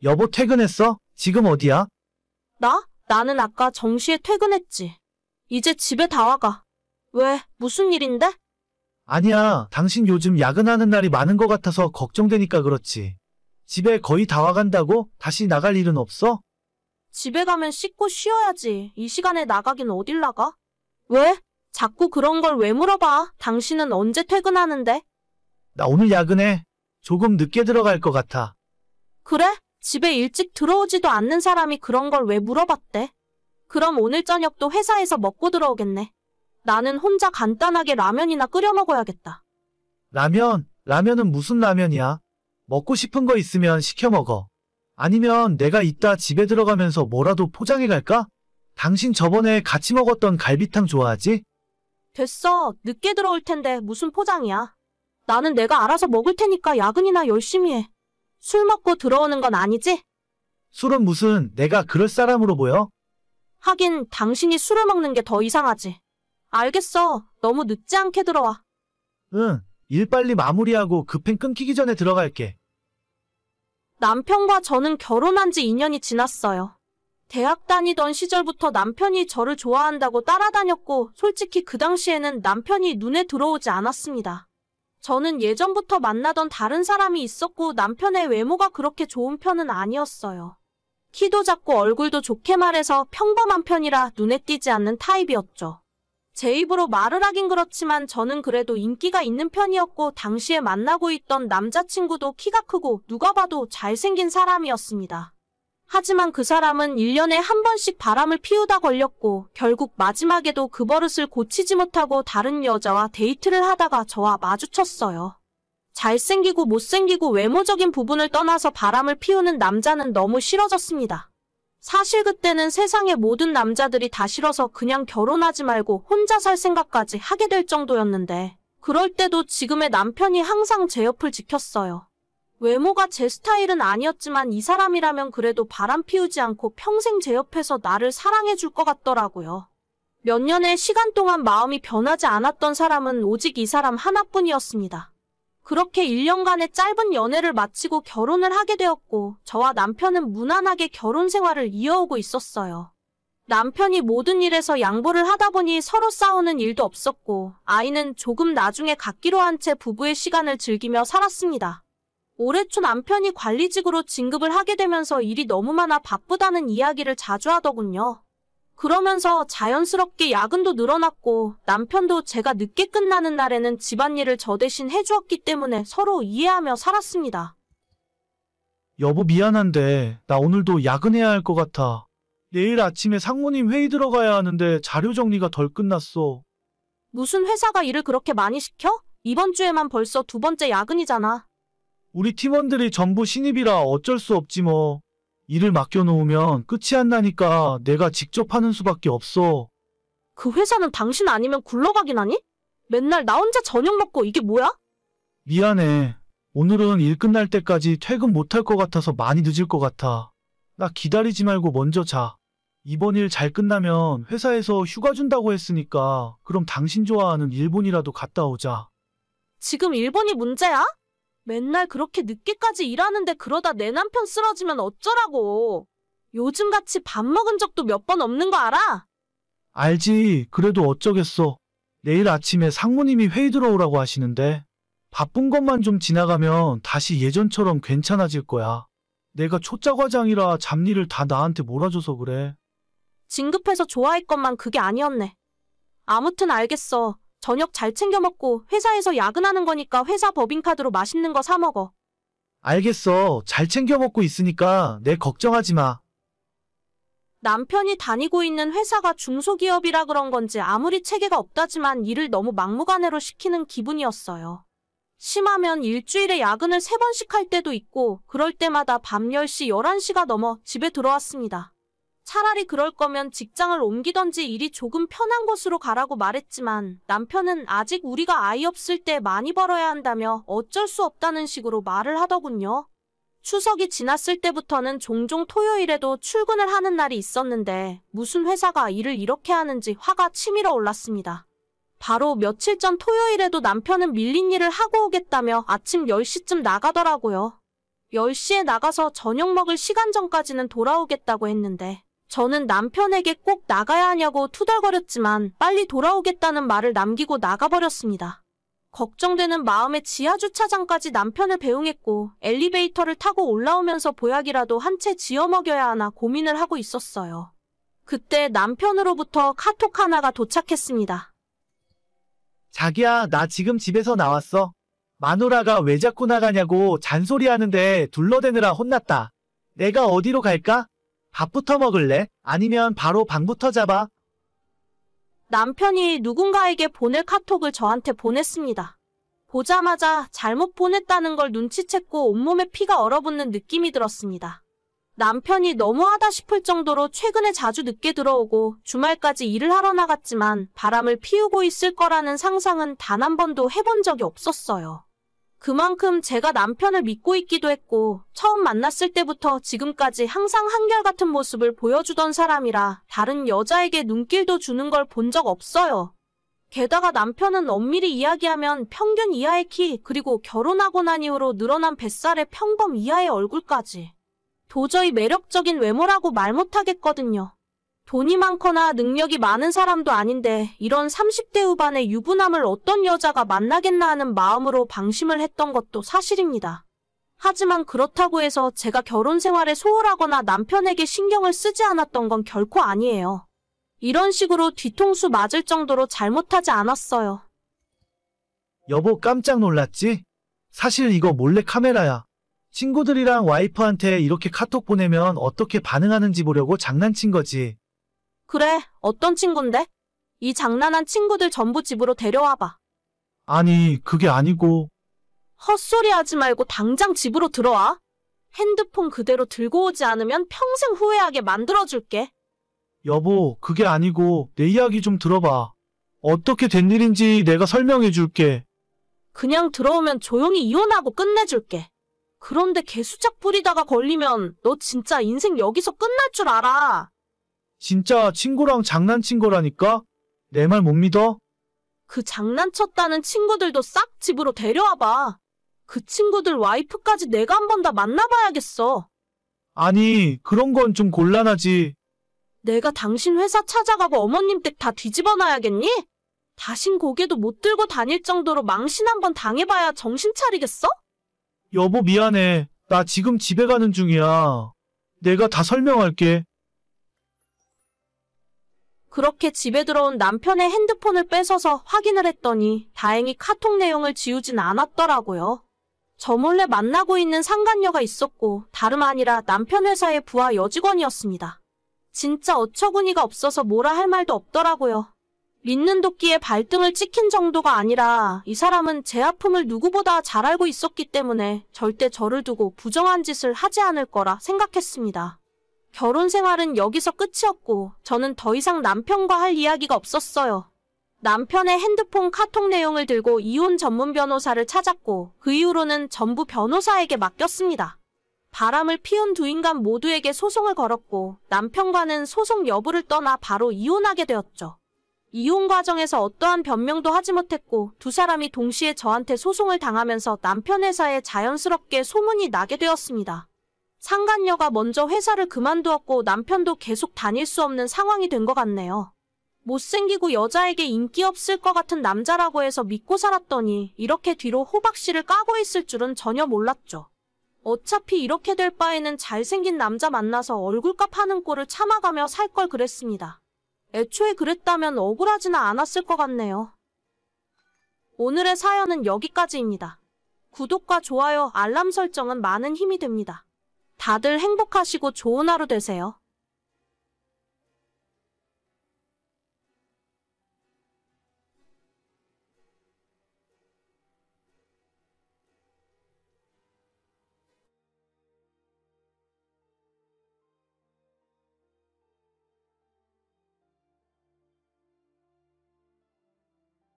여보 퇴근했어? 지금 어디야? 나는 아까 정시에 퇴근했지. 이제 집에 다 와가. 왜? 무슨 일인데? 아니야, 당신 요즘 야근하는 날이 많은 것 같아서 걱정되니까 그렇지. 집에 거의 다 와간다고? 다시 나갈 일은 없어? 집에 가면 씻고 쉬어야지. 이 시간에 나가긴 어딜 나가? 왜? 자꾸 그런 걸 왜 물어봐? 당신은 언제 퇴근하는데? 나 오늘 야근해. 조금 늦게 들어갈 것 같아. 그래? 집에 일찍 들어오지도 않는 사람이 그런 걸 왜 물어봤대? 그럼 오늘 저녁도 회사에서 먹고 들어오겠네. 나는 혼자 간단하게 라면이나 끓여 먹어야겠다. 라면은 무슨 라면이야? 먹고 싶은 거 있으면 시켜 먹어. 아니면 내가 이따 집에 들어가면서 뭐라도 포장해 갈까? 당신 저번에 같이 먹었던 갈비탕 좋아하지? 됐어. 늦게 들어올 텐데 무슨 포장이야. 나는 내가 알아서 먹을 테니까 야근이나 열심히 해. 술 먹고 들어오는 건 아니지? 술은 무슨 내가 그럴 사람으로 보여? 하긴 당신이 술을 먹는 게 더 이상하지. 알겠어. 너무 늦지 않게 들어와. 응, 일 빨리 마무리하고 급행 끊기기 전에 들어갈게. 남편과 저는 결혼한 지 2년이 지났어요. 대학 다니던 시절부터 남편이 저를 좋아한다고 따라다녔고 솔직히 그 당시에는 남편이 눈에 들어오지 않았습니다. 저는 예전부터 만나던 다른 사람이 있었고 남편의 외모가 그렇게 좋은 편은 아니었어요. 키도 작고 얼굴도 좋게 말해서 평범한 편이라 눈에 띄지 않는 타입이었죠. 제 입으로 말을 하긴 그렇지만 저는 그래도 인기가 있는 편이었고 당시에 만나고 있던 남자친구도 키가 크고 누가 봐도 잘생긴 사람이었습니다. 하지만 그 사람은 1년에 한 번씩 바람을 피우다 걸렸고 결국 마지막에도 그 버릇을 고치지 못하고 다른 여자와 데이트를 하다가 저와 마주쳤어요. 잘생기고 못생기고 외모적인 부분을 떠나서 바람을 피우는 남자는 너무 싫어졌습니다. 사실 그때는 세상의 모든 남자들이 다 싫어서 그냥 결혼하지 말고 혼자 살 생각까지 하게 될 정도였는데 그럴 때도 지금의 남편이 항상 제 옆을 지켰어요. 외모가 제 스타일은 아니었지만 이 사람이라면 그래도 바람 피우지 않고 평생 제 옆에서 나를 사랑해 줄 것 같더라고요. 몇 년의 시간 동안 마음이 변하지 않았던 사람은 오직 이 사람 하나뿐이었습니다. 그렇게 1년간의 짧은 연애를 마치고 결혼을 하게 되었고 저와 남편은 무난하게 결혼 생활을 이어오고 있었어요. 남편이 모든 일에서 양보를 하다 보니 서로 싸우는 일도 없었고 아이는 조금 나중에 갖기로 한 채 부부의 시간을 즐기며 살았습니다. 올해 초 남편이 관리직으로 진급을 하게 되면서 일이 너무 많아 바쁘다는 이야기를 자주 하더군요. 그러면서 자연스럽게 야근도 늘어났고 남편도 제가 늦게 끝나는 날에는 집안일을 저 대신 해주었기 때문에 서로 이해하며 살았습니다. 여보 미안한데 나 오늘도 야근해야 할 것 같아. 내일 아침에 상무님 회의 들어가야 하는데 자료 정리가 덜 끝났어. 무슨 회사가 일을 그렇게 많이 시켜? 이번 주에만 벌써 2번째 야근이잖아. 우리 팀원들이 전부 신입이라 어쩔 수 없지 뭐. 일을 맡겨놓으면 끝이 안 나니까 내가 직접 하는 수밖에 없어. 그 회사는 당신 아니면 굴러가긴 하니? 맨날 나 혼자 저녁 먹고 이게 뭐야? 미안해. 오늘은 일 끝날 때까지 퇴근 못할 것 같아서 많이 늦을 것 같아. 나 기다리지 말고 먼저 자. 이번 일 잘 끝나면 회사에서 휴가 준다고 했으니까 그럼 당신 좋아하는 일본이라도 갔다 오자. 지금 일본이 문제야? 맨날 그렇게 늦게까지 일하는데 그러다 내 남편 쓰러지면 어쩌라고. 요즘같이 밥 먹은 적도 몇 번 없는 거 알아? 알지. 그래도 어쩌겠어. 내일 아침에 상무님이 회의 들어오라고 하시는데 바쁜 것만 좀 지나가면 다시 예전처럼 괜찮아질 거야. 내가 초짜 과장이라 잡일을 다 나한테 몰아줘서 그래. 진급해서 좋아했건만 그게 아니었네. 아무튼 알겠어. 저녁 잘 챙겨 먹고 회사에서 야근하는 거니까 회사 법인카드로 맛있는 거 사 먹어. 알겠어. 잘 챙겨 먹고 있으니까 내 걱정하지 마. 남편이 다니고 있는 회사가 중소기업이라 그런 건지 아무리 체계가 없다지만 일을 너무 막무가내로 시키는 기분이었어요. 심하면 일주일에 야근을 3번씩 할 때도 있고 그럴 때마다 밤 10시, 11시가 넘어 집에 들어왔습니다. 차라리 그럴 거면 직장을 옮기던지 일이 조금 편한 곳으로 가라고 말했지만 남편은 아직 우리가 아이 없을 때 많이 벌어야 한다며 어쩔 수 없다는 식으로 말을 하더군요. 추석이 지났을 때부터는 종종 토요일에도 출근을 하는 날이 있었는데 무슨 회사가 일을 이렇게 하는지 화가 치밀어 올랐습니다. 바로 며칠 전 토요일에도 남편은 밀린 일을 하고 오겠다며 아침 10시쯤 나가더라고요. 10시에 나가서 저녁 먹을 시간 전까지는 돌아오겠다고 했는데 저는 남편에게 꼭 나가야 하냐고 투덜거렸지만 빨리 돌아오겠다는 말을 남기고 나가버렸습니다. 걱정되는 마음에 지하 주차장까지 남편을 배웅했고 엘리베이터를 타고 올라오면서 보약이라도 한 채 지어 먹여야 하나 고민을 하고 있었어요. 그때 남편으로부터 카톡 하나가 도착했습니다. 자기야, 나 지금 집에서 나왔어. 마누라가 왜 자꾸 나가냐고 잔소리하는데 둘러대느라 혼났다. 내가 어디로 갈까? 밥부터 먹을래? 아니면 바로 방부터 잡아? 남편이 누군가에게 보낼 카톡을 저한테 보냈습니다. 보자마자 잘못 보냈다는 걸 눈치챘고 온몸에 피가 얼어붙는 느낌이 들었습니다. 남편이 너무하다 싶을 정도로 최근에 자주 늦게 들어오고 주말까지 일을 하러 나갔지만 바람을 피우고 있을 거라는 상상은 단 한 번도 해본 적이 없었어요. 그만큼 제가 남편을 믿고 있기도 했고 처음 만났을 때부터 지금까지 항상 한결같은 모습을 보여주던 사람이라 다른 여자에게 눈길도 주는 걸 본 적 없어요. 게다가 남편은 엄밀히 이야기하면 평균 이하의 키 그리고 결혼하고 난 이후로 늘어난 뱃살에 평범 이하의 얼굴까지. 도저히 매력적인 외모라고 말 못하겠거든요. 돈이 많거나 능력이 많은 사람도 아닌데 이런 30대 후반의 유부남을 어떤 여자가 만나겠나 하는 마음으로 방심을 했던 것도 사실입니다. 하지만 그렇다고 해서 제가 결혼 생활에 소홀하거나 남편에게 신경을 쓰지 않았던 건 결코 아니에요. 이런 식으로 뒤통수 맞을 정도로 잘못하지 않았어요. 여보, 깜짝 놀랐지? 사실 이거 몰래 카메라야. 친구들이랑 와이프한테 이렇게 카톡 보내면 어떻게 반응하는지 보려고 장난친 거지. 그래, 어떤 친구인데? 이 장난한 친구들 전부 집으로 데려와봐. 아니, 그게 아니고. 헛소리 하지 말고 당장 집으로 들어와. 핸드폰 그대로 들고 오지 않으면 평생 후회하게 만들어줄게. 여보, 그게 아니고 내 이야기 좀 들어봐. 어떻게 된 일인지 내가 설명해 줄게. 그냥 들어오면 조용히 이혼하고 끝내줄게. 그런데 개수작 부리다가 걸리면 너 진짜 인생 여기서 끝날 줄 알아. 진짜 친구랑 장난친 거라니까? 내 말 못 믿어? 그 장난쳤다는 친구들도 싹 집으로 데려와봐. 그 친구들 와이프까지 내가 한 번 다 만나봐야겠어. 아니, 그런 건 좀 곤란하지. 내가 당신 회사 찾아가고 어머님 댁 다 뒤집어 놔야겠니? 다신 고개도 못 들고 다닐 정도로 망신 한번 당해봐야 정신 차리겠어? 여보, 미안해. 나 지금 집에 가는 중이야. 내가 다 설명할게. 그렇게 집에 들어온 남편의 핸드폰을 뺏어서 확인을 했더니 다행히 카톡 내용을 지우진 않았더라고요. 저 몰래 만나고 있는 상간녀가 있었고 다름 아니라 남편 회사의 부하 여직원이었습니다. 진짜 어처구니가 없어서 뭐라 할 말도 없더라고요. 믿는 도끼에 발등을 찍힌 정도가 아니라 이 사람은 제 아픔을 누구보다 잘 알고 있었기 때문에 절대 저를 두고 부정한 짓을 하지 않을 거라 생각했습니다. 결혼 생활은 여기서 끝이었고 저는 더 이상 남편과 할 이야기가 없었어요. 남편의 핸드폰 카톡 내용을 들고 이혼 전문 변호사를 찾았고 그 이후로는 전부 변호사에게 맡겼습니다. 바람을 피운 두 인간 모두에게 소송을 걸었고 남편과는 소송 여부를 떠나 바로 이혼하게 되었죠. 이혼 과정에서 어떠한 변명도 하지 못했고 두 사람이 동시에 저한테 소송을 당하면서 남편 회사에 자연스럽게 소문이 나게 되었습니다. 상간녀가 먼저 회사를 그만두었고 남편도 계속 다닐 수 없는 상황이 된 것 같네요. 못생기고 여자에게 인기 없을 것 같은 남자라고 해서 믿고 살았더니 이렇게 뒤로 호박씨를 까고 있을 줄은 전혀 몰랐죠. 어차피 이렇게 될 바에는 잘생긴 남자 만나서 얼굴값 하는 꼴을 참아가며 살 걸 그랬습니다. 애초에 그랬다면 억울하지는 않았을 것 같네요. 오늘의 사연은 여기까지입니다. 구독과 좋아요, 알람 설정은 많은 힘이 됩니다. 다들 행복하시고 좋은 하루 되세요.